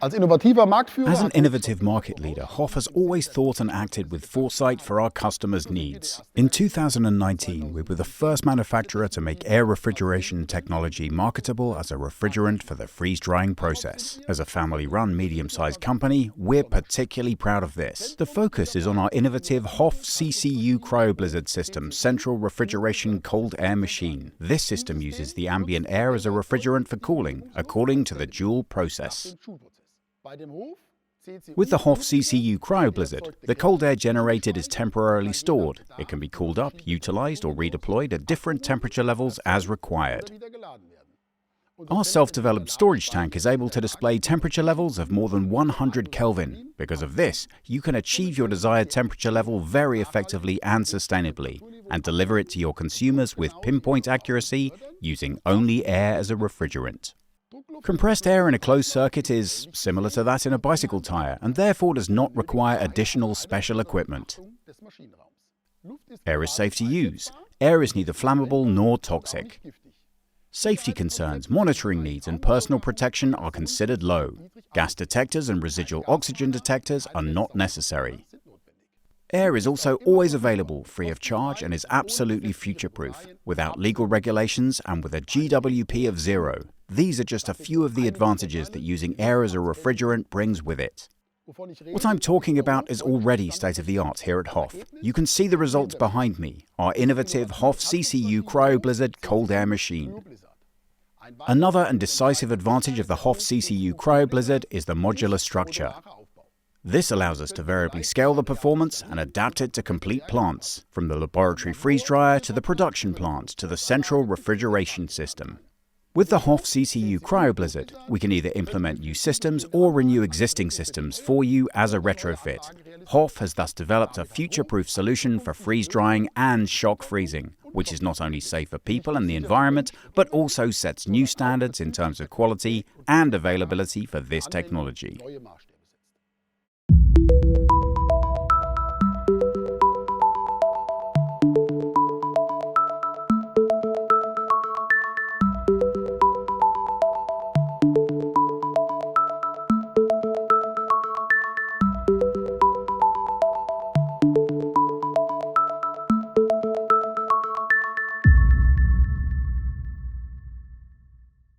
As an innovative market leader, HOF has always thought and acted with foresight for our customers' needs. In 2019, we were the first manufacturer to make air refrigeration technology marketable as a refrigerant for the freeze-drying process. As a family-run, medium-sized company, we're particularly proud of this. The focus is on our innovative HOF CCU CryoBlizzard System central refrigeration cold air machine. This system uses the ambient air as a refrigerant for cooling, according to the Joule process. With the HOF CCU CryoBlizzard, the cold air generated is temporarily stored. It can be cooled up, utilized, or redeployed at different temperature levels as required. Our self-developed storage tank is able to display temperature levels of more than 100 Kelvin. Because of this, you can achieve your desired temperature level very effectively and sustainably, and deliver it to your consumers with pinpoint accuracy using only air as a refrigerant. Compressed air in a closed circuit is similar to that in a bicycle tire and therefore does not require additional special equipment. Air is safe to use. Air is neither flammable nor toxic. Safety concerns, monitoring needs, and personal protection are considered low. Gas detectors and residual oxygen detectors are not necessary. Air is also always available, free of charge, and is absolutely future-proof, without legal regulations and with a GWP of 0. These are just a few of the advantages that using air as a refrigerant brings with it. What I'm talking about is already state-of-the-art here at HOF. You can see the results behind me, our innovative HOF CCU CryoBlizzard cold air machine. Another and decisive advantage of the HOF CCU CryoBlizzard is the modular structure. This allows us to variably scale the performance and adapt it to complete plants, from the laboratory freeze dryer to the production plant to the central refrigeration system. With the HOF CCU CryoBlizzard, we can either implement new systems or renew existing systems for you as a retrofit. HOF has thus developed a future-proof solution for freeze drying and shock freezing, which is not only safe for people and the environment, but also sets new standards in terms of quality and availability for this technology.